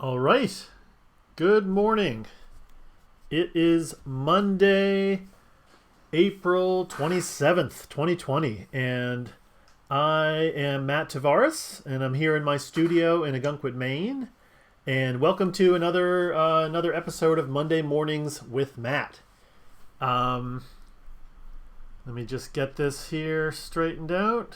All right. Good morning. It is Monday, April 27th, 2020, and I am Matt Tavares, and I'm here in my studio in Ogunquit, Maine. And welcome to another episode of Monday Mornings with Matt. Let me just get this here straightened out.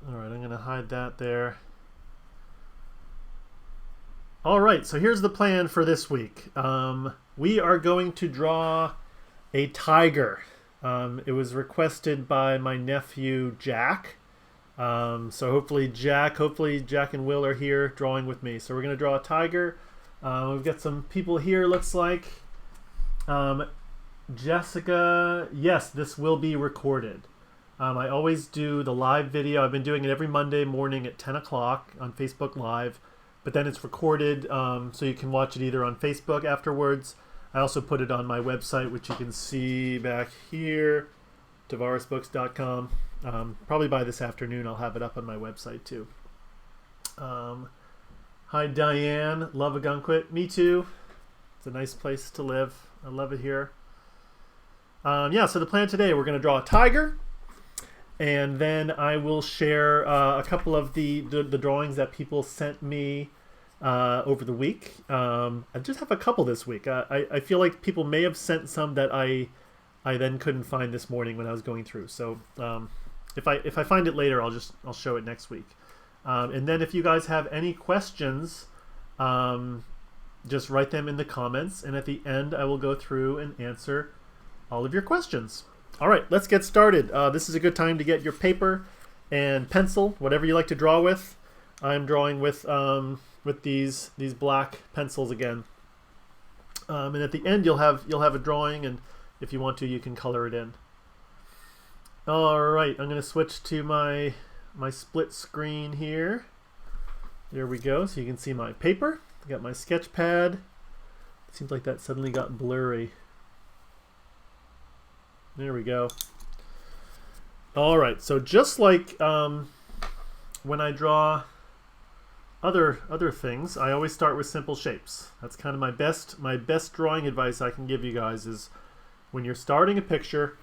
All right, I'm going to hide that there. All right, so here's the plan for this week. We are going to draw a tiger. It was requested by my nephew, Jack. So hopefully Jack and Will are here drawing with me. So we're going to draw a tiger. We've got some people here, looks like. Jessica, yes, this will be recorded. I always do the live video. I've been doing it every Monday morning at 10 o'clock on Facebook Live, but then it's recorded so you can watch it either on Facebook afterwards. I also put it on my website, which you can see back here, tavaresbooks.com. Probably by this afternoon I'll have it up on my website too. Hi Diane, love Ogunquit. Me too. It's a nice place to live. I love it here. So the plan today, we're going to draw a tiger. And then I will share a couple of the drawings that people sent me over the week. I just have a couple this week. I feel like people may have sent some that I then couldn't find this morning when I was going through. So if I find it later, I'll show it next week. And then if you guys have any questions, just write them in the comments. And at the end, I will go through and answer all of your questions. All right, let's get started. This is a good time to get your paper and pencil, whatever you like to draw with. I'm drawing with these black pencils again. And at the end, you'll have a drawing, and if you want to, you can color it in. All right, I'm going to switch to my split screen here. There we go, so you can see my paper. I got my sketch pad. It seems like that suddenly got blurry. There we go. All right, so just like when I draw other things, I always start with simple shapes. That's kind of my best drawing advice I can give you guys is when you're starting a picture,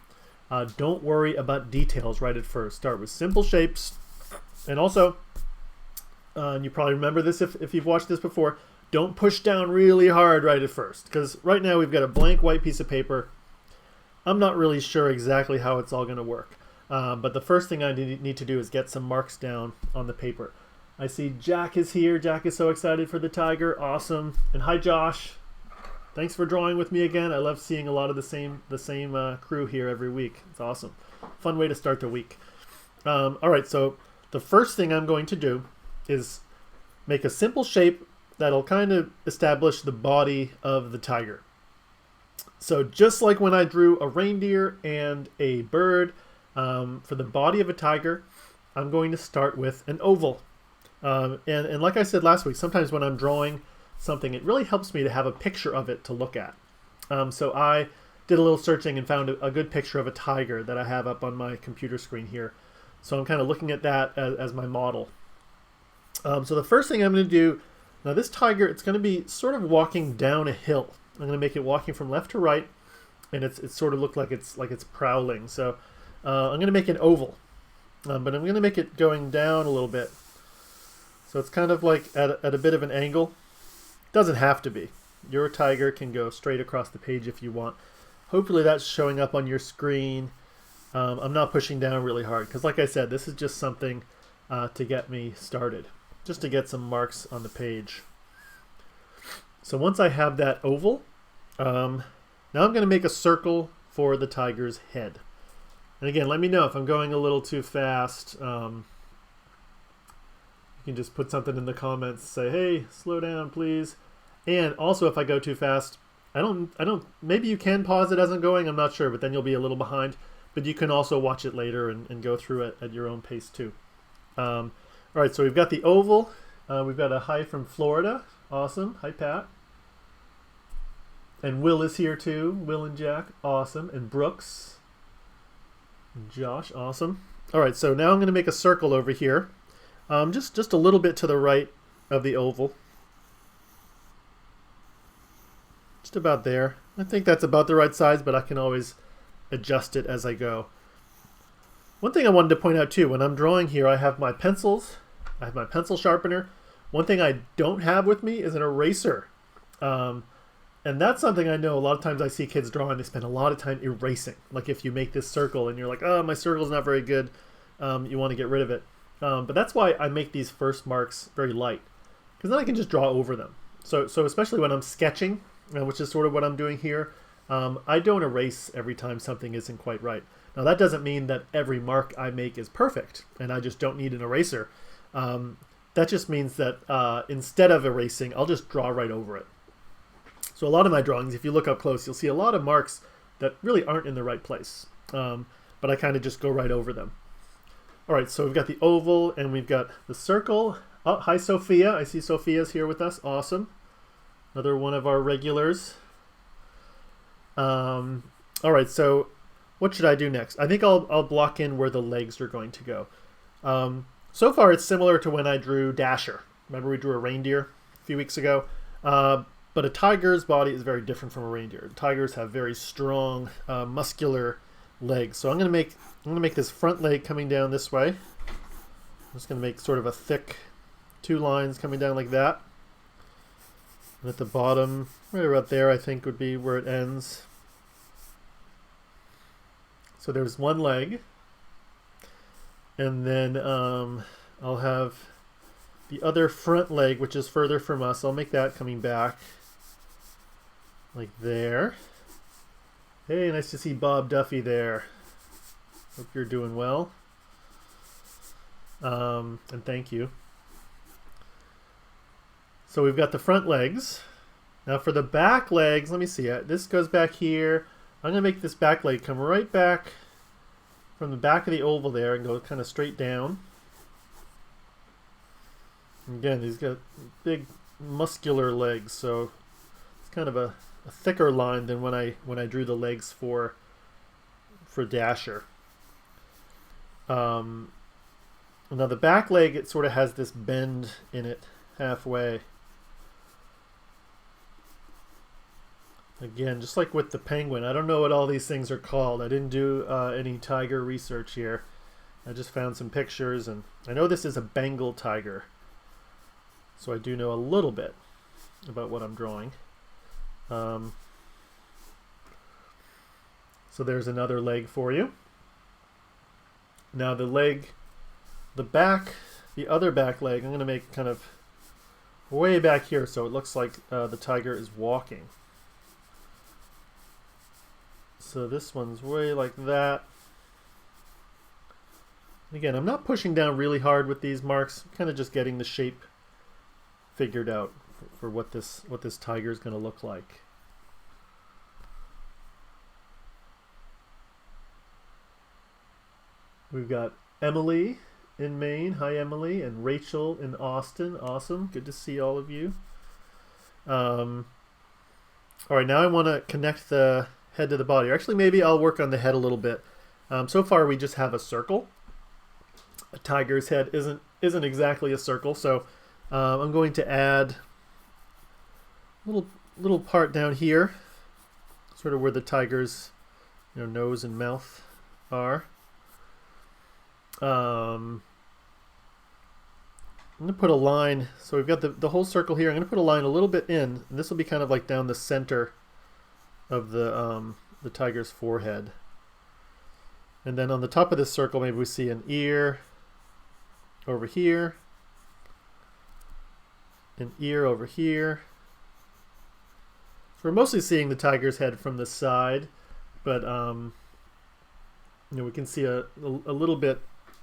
don't worry about details right at first. Start with simple shapes. And also, and you probably remember this if you've watched this before, don't push down really hard right at first, because right now we've got a blank white piece of paper. I'm not really sure exactly how it's all going to work. But the first thing I need to do is get some marks down on the paper. I see Jack is here. Jack is so excited for the tiger. Awesome. And hi, Josh. Thanks for drawing with me again. I love seeing a lot of the same crew here every week. It's awesome. Fun way to start the week. All right, so the first thing I'm going to do is make a simple shape that'll kind of establish the body of the tiger. So just like when I drew a reindeer and a bird, for the body of a tiger, I'm going to start with an oval. And like I said last week, sometimes when I'm drawing something, it really helps me to have a picture of it to look at. So I did a little searching and found a good picture of a tiger that I have up on my computer screen here. So I'm kind of looking at that as my model. So the first thing I'm going to do, now this tiger, it's going to be sort of walking down a hill. I'm going to make it walking from left to right, and it's sort of look like it's prowling. So I'm going to make an oval, but I'm going to make it going down a little bit. So it's kind of like at a bit of an angle. Doesn't have to be. Your tiger can go straight across the page if you want. Hopefully that's showing up on your screen. I'm not pushing down really hard because, like I said, this is just something to get me started, just to get some marks on the page. So once I have that oval, now I'm going to make a circle for the tiger's head. And again, let me know if I'm going a little too fast. You can just put something in the comments, say, hey, slow down, please. And also if I go too fast, maybe you can pause it as I'm going, I'm not sure, but then you'll be a little behind. But you can also watch it later and go through it at your own pace too. All right, so we've got the oval. We've got a hi from Florida. Awesome. Hi, Pat. And Will is here too. Will and Jack. Awesome. And Brooks. And Josh. Awesome. All right, so now I'm going to make a circle over here, just a little bit to the right of the oval. Just about there. I think that's about the right size, but I can always adjust it as I go. One thing I wanted to point out too, when I'm drawing here, I have my pencils, I have my pencil sharpener. One thing I don't have with me is an eraser. And that's something I know a lot of times I see kids drawing, they spend a lot of time erasing. Like if you make this circle and you're like, oh, my circle's not very good, you want to get rid of it. But that's why I make these first marks very light, because then I can just draw over them. So especially when I'm sketching, which is sort of what I'm doing here, I don't erase every time something isn't quite right. Now that doesn't mean that every mark I make is perfect and I just don't need an eraser. That just means that instead of erasing, I'll just draw right over it. So a lot of my drawings, if you look up close, you'll see a lot of marks that really aren't in the right place. But I kind of just go right over them. All right, so we've got the oval and we've got the circle. Oh, hi, Sophia. I see Sophia's here with us. Awesome. Another one of our regulars. All right, so what should I do next? I think I'll block in where the legs are going to go. So far, it's similar to when I drew Dasher. Remember we drew a reindeer a few weeks ago? But a tiger's body is very different from a reindeer. Tigers have very strong, muscular legs. So I'm gonna make this front leg coming down this way. I'm just gonna make sort of a thick 2 lines coming down like that. And at the bottom, right about there, I think would be where it ends. So there's one leg. And then I'll have the other front leg, which is further from us. I'll make that coming back like there. Hey, nice to see Bob Duffy there. Hope you're doing well. And thank you. So we've got the front legs. Now for the back legs, let me see. This goes back here. I'm going to make this back leg come right back from the back of the oval there and go kind of straight down. Again, he's got big muscular legs, so it's kind of a thicker line than when I drew the legs for Dasher. Now the back leg, it sort of has this bend in it halfway. Again, just like with the penguin, I don't know what all these things are called. I didn't do any tiger research here. I just found some pictures, and I know this is a Bengal tiger. So I do know a little bit about what I'm drawing. So there's another leg for you. Now the leg, the other back leg, I'm going to make kind of way back here so it looks like the tiger is walking. So this one's way like that. Again, I'm not pushing down really hard with these marks. I'm kind of just getting the shape figured out for what this tiger is going to look like. We've got Emily in Maine. Hi, Emily. And Rachel in Austin. Awesome. Good to see all of you. All right, now I want to connect the head to the body. Or actually, maybe I'll work on the head a little bit. So far, we just have a circle. A tiger's head isn't exactly a circle, so I'm going to add a little part down here, sort of where the tiger's nose and mouth are. I'm going to put a line, so we've got the whole circle here. I'm going to put a line a little bit in, and this will be kind of like down the center of the tiger's forehead. And then on the top of this circle, maybe we see an ear over here, an ear over here. So we're mostly seeing the tiger's head from the side, but we can see a little bit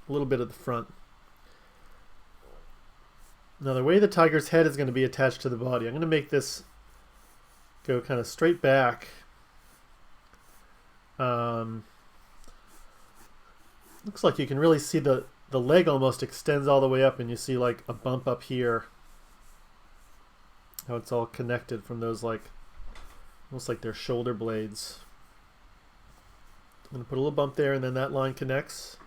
of the front. Now the way the tiger's head is going to be attached to the body, I'm going to make this go kind of straight back. Looks like you can really see the leg almost extends all the way up, and you see like a bump up here. How it's all connected from those almost like they're shoulder blades. I'm going to put a little bump there, and then that line connects.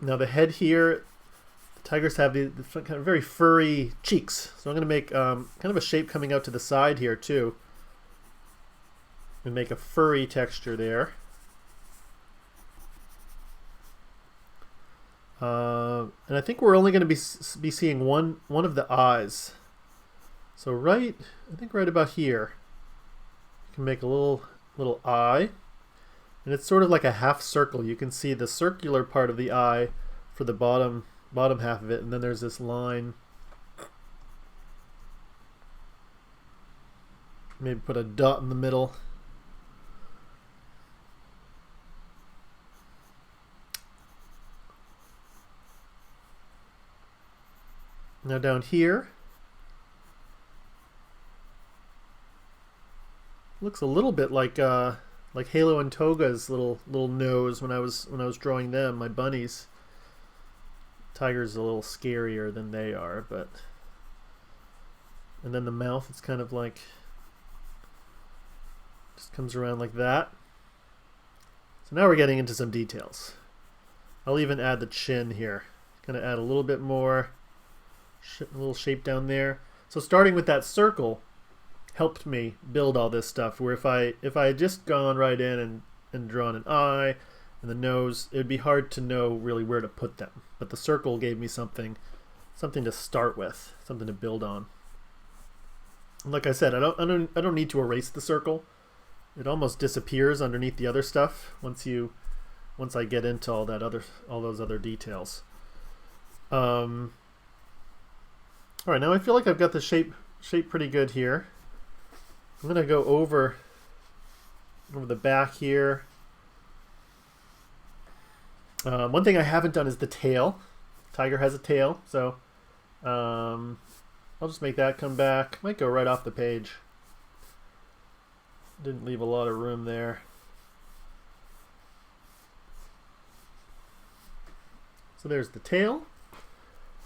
Now the head here, the tigers have the kind of very furry cheeks. So I'm going to make kind of a shape coming out to the side here too. And make a furry texture there. And I think we're only going to be seeing one of the eyes. So I think right about here, you can make a little eye. And it's sort of like a half circle. You can see the circular part of the eye for the bottom half of it, and then there's this line. Maybe put a dot in the middle. Now down here, looks a little bit like Halo and Toga's little nose when I was drawing them, my bunnies. Tiger's a little scarier than they are, and then the mouth, it's kind of like, just comes around like that. So now we're getting into some details. I'll even add the chin here. Gonna add a little bit more, a little shape down there. So starting with that circle helped me build all this stuff, where if I had just gone right in and drawn an eye and the nose, it would be hard to know really where to put them. But the circle gave me something to start with, something to build on. And like I said, I don't need to erase the circle. It almost disappears underneath the other stuff once I get into all those other details. All right, now I feel like I've got the shape pretty good here. I'm gonna go over the back here. One thing I haven't done is the tail. Tiger has a tail, so I'll just make that come back. Might go right off the page. Didn't leave a lot of room there. So there's the tail.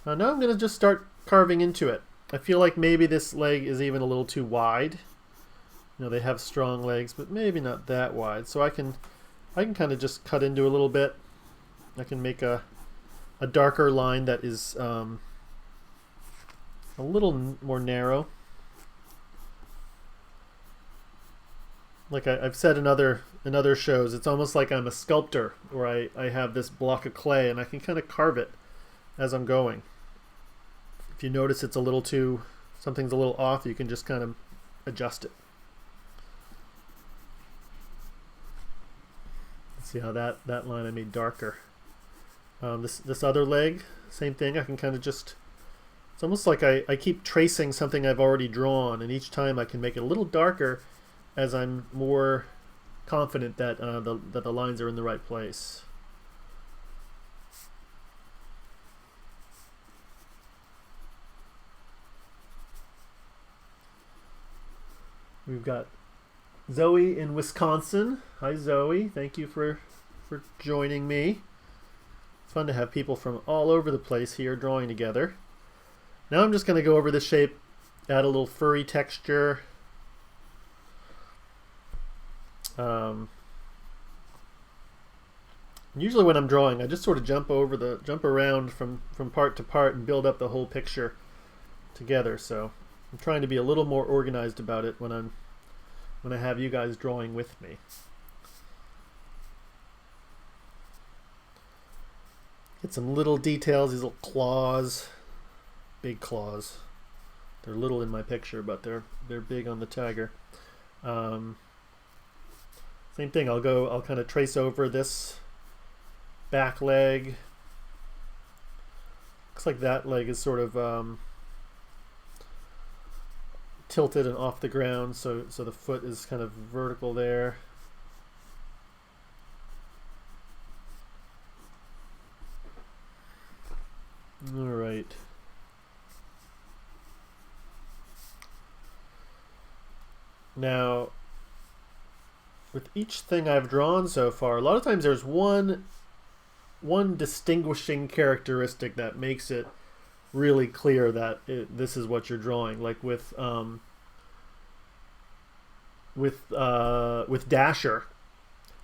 Now I'm going to just start carving into it. I feel like maybe this leg is even a little too wide. You know, they have strong legs, but maybe not that wide. So I can kind of just cut into a little bit. I can make a darker line that is a little more narrow. Like I've said in other shows, it's almost like I'm a sculptor, where I have this block of clay and I can kind of carve it as I'm going. If you notice something's a little off, you can just kind of adjust it. Let's see how that line I made darker. This other leg, same thing. I can kind of just, it's almost like I keep tracing something I've already drawn, and each time I can make it a little darker as I'm more confident that the lines are in the right place. We've got Zoe in Wisconsin. Hi Zoe, thank you for joining me. It's fun to have people from all over the place here drawing together. Now I'm just going to go over the shape, add a little furry texture. Usually when I'm drawing, I just sort of jump around from part to part and build up the whole picture together. So I'm trying to be a little more organized about it when I have you guys drawing with me. Get some little details, these little claws, big claws. They're little in my picture, but they're big on the tiger. Same thing, I'll kind of trace over this back leg. Looks like that leg is sort of tilted and off the ground, so the foot is kind of vertical there. All right. Now, with each thing I've drawn so far, a lot of times there's one distinguishing characteristic that makes it really clear that this is what you're drawing. Like with Dasher,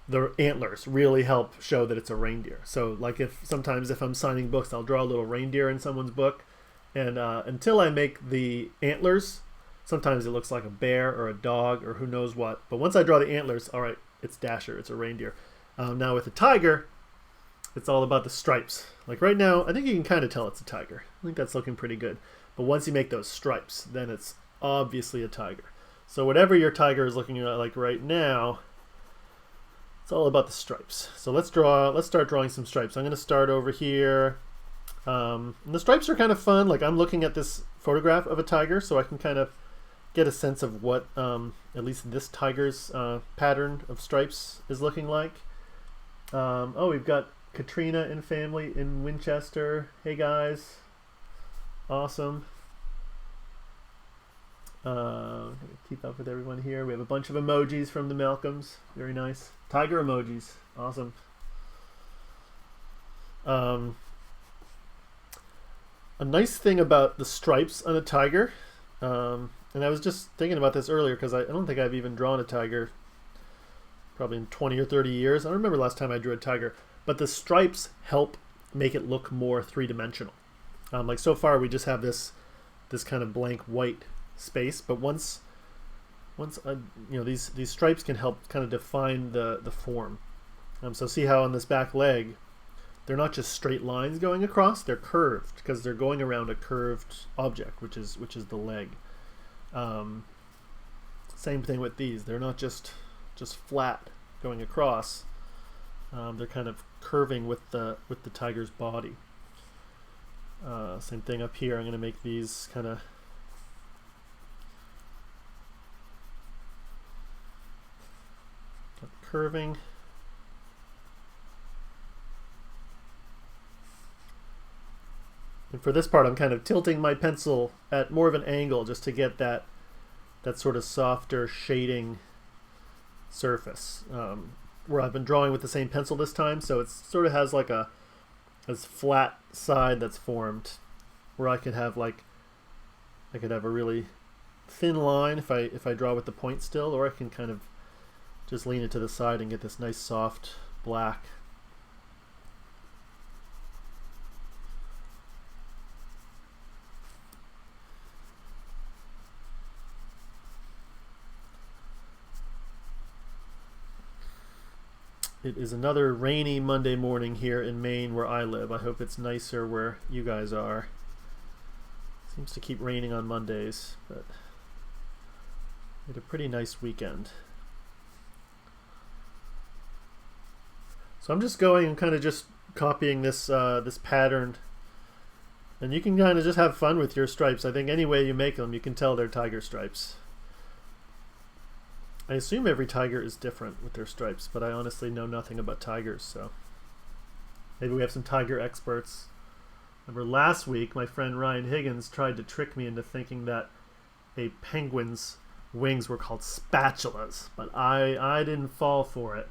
the antlers really help show that it's a reindeer. So like if sometimes if I'm signing books, I'll draw a little reindeer in someone's book, and until I make the antlers, sometimes it looks like a bear or a dog or who knows what. But once I draw the antlers, all right, it's Dasher, it's a reindeer. Now with the tiger, it's all about the stripes. Like right now, I think you can kind of tell it's a tiger. I think that's looking pretty good. But once you make those stripes, then it's obviously a tiger. So whatever your tiger is looking like right now, it's all about the stripes. So let's start drawing some stripes. I'm going to start over here. And the stripes are kind of fun. Like I'm looking at this photograph of a tiger, so I can kind of get a sense of what at least this tiger's pattern of stripes is looking like. Oh, we've got Katrina and family in Winchester. Hey guys, awesome. Keep up with everyone here. We have a bunch of emojis from the Malcolms. Very nice. Tiger emojis. Awesome. A nice thing about the stripes on a tiger, and I was just thinking about this earlier because I don't think I've even drawn a tiger probably in 20 or 30 years. I don't remember last time I drew a tiger, but the stripes help make it look more three-dimensional. Like so far we just have this kind of blank white space, but once these stripes can help kind of define the form. So see how on this back leg they're not just straight lines going across, they're curved because they're going around a curved object, which is the leg. Same thing with these. They're not just flat going across. They're kind of curving with the tiger's body. Same thing up here. I'm going to make these kind of curving. And for this part, I'm kind of tilting my pencil at more of an angle just to get that sort of softer shading surface. Where I've been drawing with the same pencil this time, so it sort of has like a flat side that's formed, where I could have a really thin line if I draw with the point still, or I can kind of just lean it to the side and get this nice soft black. It is another rainy Monday morning here in Maine where I live. I hope it's nicer where you guys are. Seems to keep raining on Mondays, but we had a pretty nice weekend. So I'm just going and kind of just copying this this pattern, and you can kind of just have fun with your stripes. I think any way you make them, you can tell they're tiger stripes. I assume every tiger is different with their stripes, but I honestly know nothing about tigers, so maybe we have some tiger experts. Remember last week, my friend Ryan Higgins tried to trick me into thinking that a penguin's wings were called spatulas, but I didn't fall for it,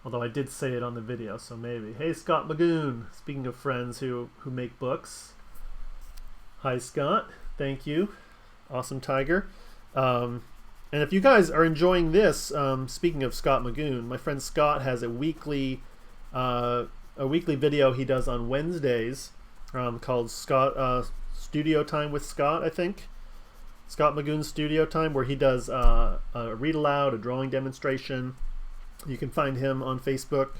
although I did say it on the video, so maybe. Hey, Scott Magoon, speaking of friends who make books. Hi, Scott. Thank you. Awesome tiger. And if you guys are enjoying this, speaking of Scott Magoon, my friend Scott has a weekly video he does on Wednesdays called Studio Time with Scott, I think. Scott Magoon's Studio Time, where he does a read aloud, a drawing demonstration. You can find him on Facebook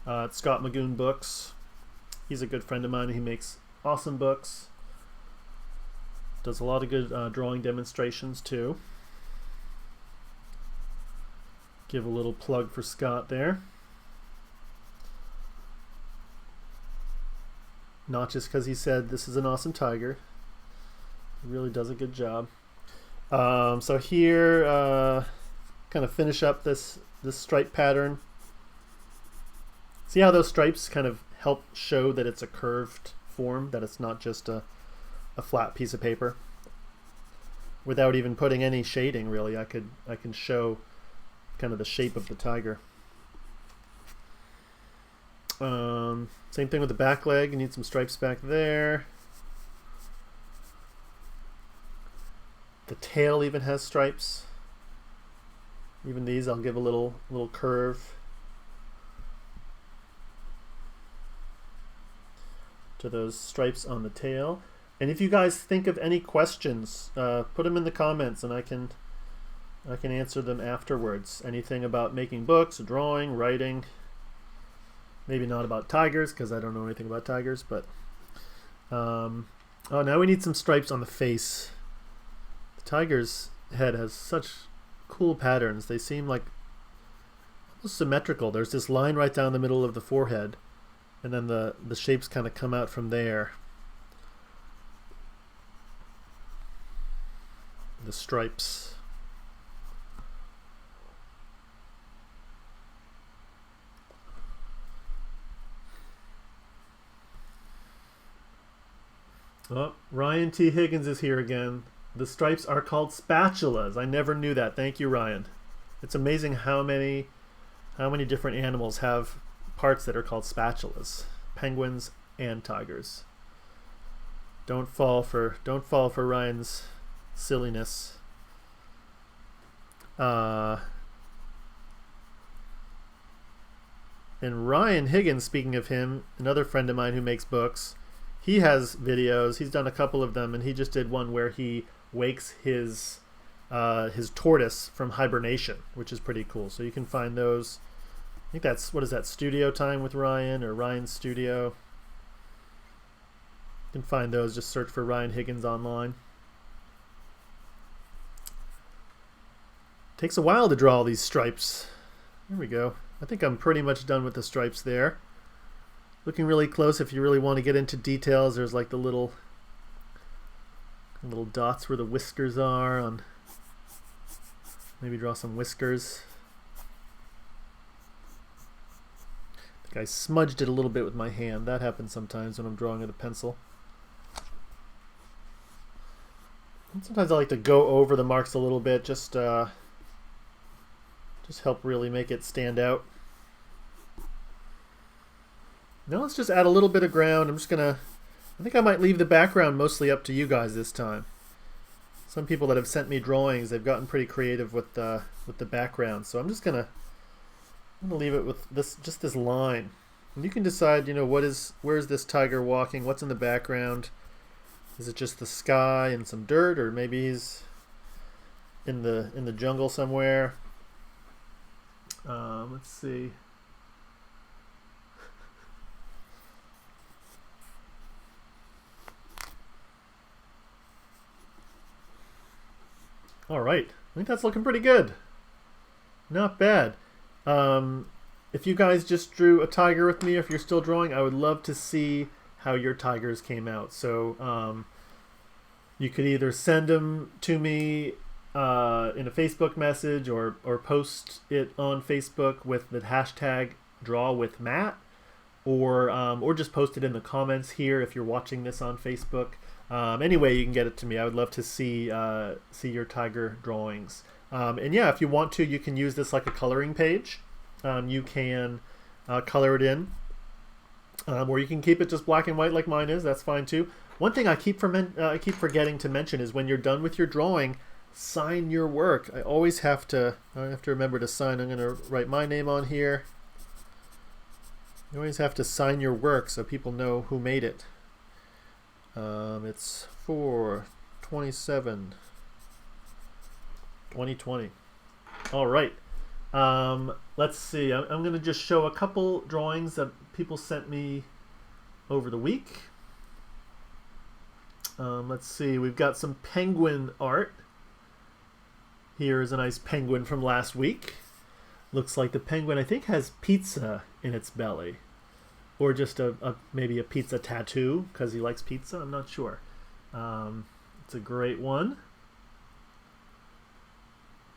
at Scott Magoon Books. He's a good friend of mine. He makes awesome books. Does a lot of good drawing demonstrations too. Give a little plug for Scott there. Not just because he said this is an awesome tiger. He really does a good job. So here, kind of finish up this stripe pattern. See how those stripes kind of help show that it's a curved form, that it's not just a flat piece of paper. Without even putting any shading, really, I can show kind of the shape of the tiger. Same thing with the back leg. You need some stripes back there. The tail even has stripes. Even these I'll give a little curve. to those stripes on the tail. And if you guys think of any questions, put them in the comments, and I can answer them afterwards. Anything about making books, drawing, writing. Maybe not about tigers, because I don't know anything about tigers, but oh, now we need some stripes on the face. The tiger's head has such cool patterns. They seem like almost symmetrical. There's this line right down the middle of the forehead, and then the shapes kind of come out from there. The stripes. Oh, Ryan T. Higgins is here again. The stripes are called spatulas. I never knew that. Thank you, Ryan. It's amazing how many different animals have parts that are called spatulas. Penguins and tigers. Don't fall for Ryan's silliness. And Ryan Higgins, speaking of him, another friend of mine who makes books, he has videos. He's done a couple of them, and he just did one where he wakes his tortoise from hibernation, which is pretty cool. So you can find those. I think that's, what is that, Studio Time with Ryan, or Ryan's Studio. You can find those. Just search for Ryan Higgins online. Takes a while to draw all these stripes. There we go. I think I'm pretty much done with the stripes there. Looking really close, if you really want to get into details, there's like the little dots where the whiskers are. On maybe draw some whiskers. I think I smudged it a little bit with my hand. That happens sometimes when I'm drawing with a pencil. And sometimes I like to go over the marks a little bit, just help really make it stand out. Now let's just add a little bit of ground. I think I might leave the background mostly up to you guys this time. Some people that have sent me drawings, they've gotten pretty creative with the background. So I'm gonna leave it with just this line. And you can decide, where's this tiger walking? What's in the background? Is it just the sky and some dirt, or maybe he's in the jungle somewhere? Let's see. All right, I think that's looking pretty good. Not bad. If you guys just drew a tiger with me, if you're still drawing, I would love to see how your tigers came out. So you could either send them to me in a Facebook message, or post it on Facebook with the hashtag #DrawWithMatt, or just post it in the comments here if you're watching this on Facebook. Anyway, you can get it to me. I would love to see your tiger drawings. And yeah, if you want to, you can use this like a coloring page. You can color it in, or you can keep it just black and white like mine is. That's fine too. One thing I keep forgetting to mention is when you're done with your drawing, sign your work. I have to remember to sign. I'm going to write my name on here. You always have to sign your work so people know who made it. It's 4/27/2020. All right. Let's see. I'm going to just show a couple drawings that people sent me over the week. Let's see. We've got some penguin art. Here is a nice penguin from last week. Looks like the penguin, I think, has pizza in its belly. Or just maybe a pizza tattoo because he likes pizza. I'm not sure. It's a great one.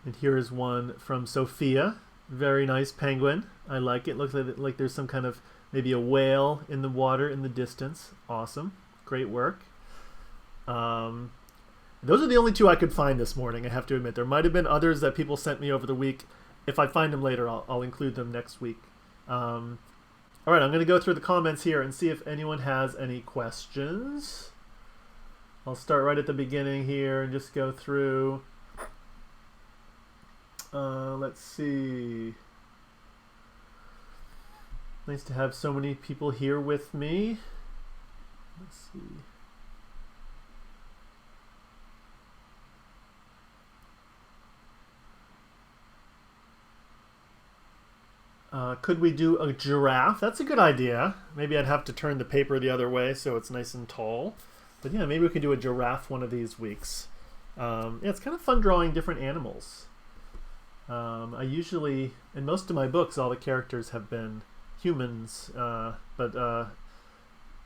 And here is one from Sophia. Very nice penguin. I like it. Looks like there's some kind of maybe a whale in the water in the distance. Awesome. Great work. Those are the only two I could find this morning, I have to admit. There might have been others that people sent me over the week. If I find them later, I'll include them next week. All right, I'm going to go through the comments here and see if anyone has any questions. I'll start right at the beginning here and just go through. Let's see. Nice to have so many people here with me. Let's see. Could we do a giraffe? That's a good idea. Maybe I'd have to turn the paper the other way so it's nice and tall. But yeah, maybe we could do a giraffe one of these weeks. Yeah, it's kind of fun drawing different animals. I usually, in most of my books, all the characters have been humans. But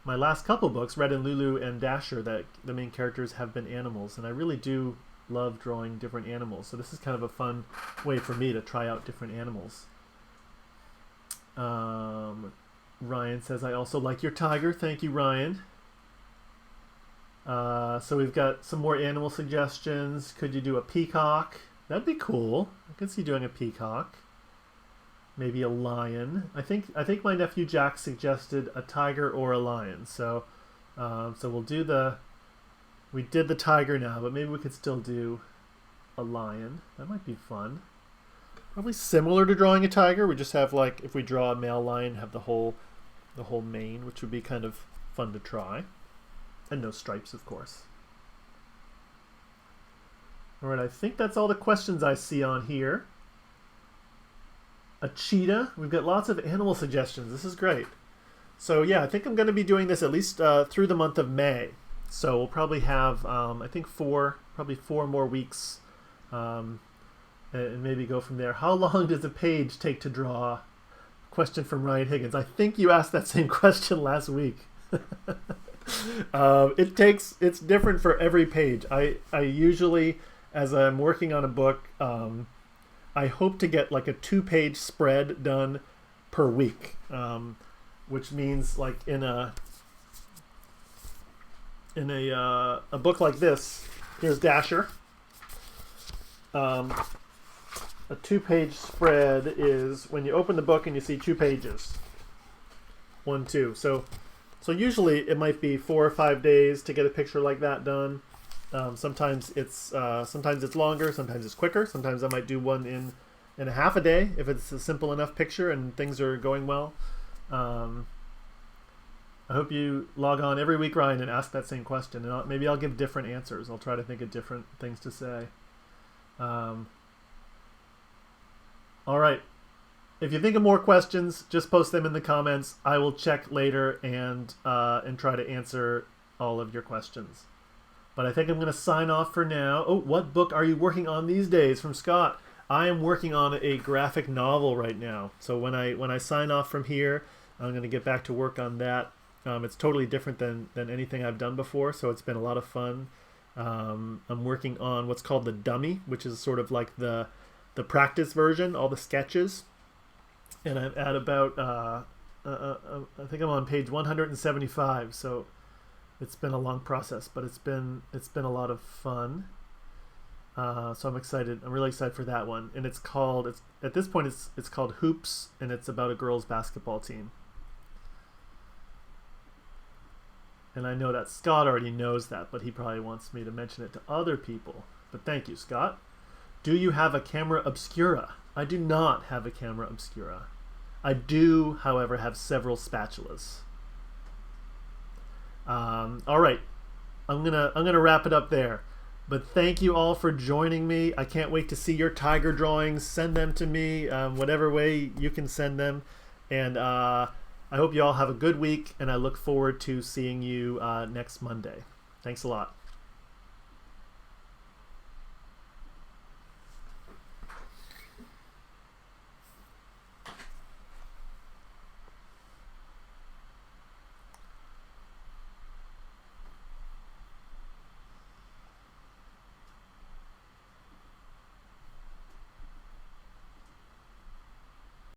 my last couple books, Red and Lulu and Dasher, that the main characters have been animals. And I really do love drawing different animals. So this is kind of a fun way for me to try out different animals. Ryan says, I also like your tiger. Thank you, Ryan. So we've got some more animal suggestions. Could you do a peacock? That'd be cool. I could see doing a peacock. Maybe a lion. I think my nephew Jack suggested a tiger or a lion. So we'll do we did the tiger now, but maybe we could still do a lion. That might be fun. Probably similar to drawing a tiger. We just have, like, if we draw a male lion, have the whole mane, which would be kind of fun to try. And no stripes, of course. All right, I think that's all the questions I see on here. A cheetah. We've got lots of animal suggestions. This is great. So yeah, I think I'm going to be doing this at least through the month of May. So we'll probably have, I think probably four more weeks. And maybe go from there. How long does a page take to draw? Question from Ryan Higgins. I think you asked that same question last week. It's different for every page. I usually, as I'm working on a book, I hope to get like a 2-page spread done per week, which means like in a book like this. Here's Dasher. A 2-page spread is when you open the book and you see 2 pages. 1, 2. So usually it might be 4 or 5 days to get a picture like that done. Sometimes it's longer, sometimes it's quicker. Sometimes I might do one in a half a day if it's a simple enough picture and things are going well. I hope you log on every week, Ryan, and ask that same question. And maybe I'll give different answers. I'll try to think of different things to say. All right. If you think of more questions, just post them in the comments. I will check later and try to answer all of your questions. But I think I'm going to sign off for now. Oh, what book are you working on these days? From Scott. I am working on a graphic novel right now. So when I sign off from here, I'm going to get back to work on that. It's totally different than anything I've done before, so it's been a lot of fun. I'm working on what's called the dummy, which is sort of like the practice version, all the sketches. And I'm at about, I think I'm on page 175, so it's been a long process, but it's been a lot of fun. So I'm excited. I'm really excited for that one. And at this point it's called Hoops, and it's about a girls' basketball team. And I know that Scott already knows that, but he probably wants me to mention it to other people. But thank you, Scott. Do you have a camera obscura? I do not have a camera obscura. I do, however, have several spatulas. All right, I'm gonna wrap it up there. But thank you all for joining me. I can't wait to see your tiger drawings. Send them to me, whatever way you can send them. And I hope you all have a good week, and I look forward to seeing you next Monday. Thanks a lot.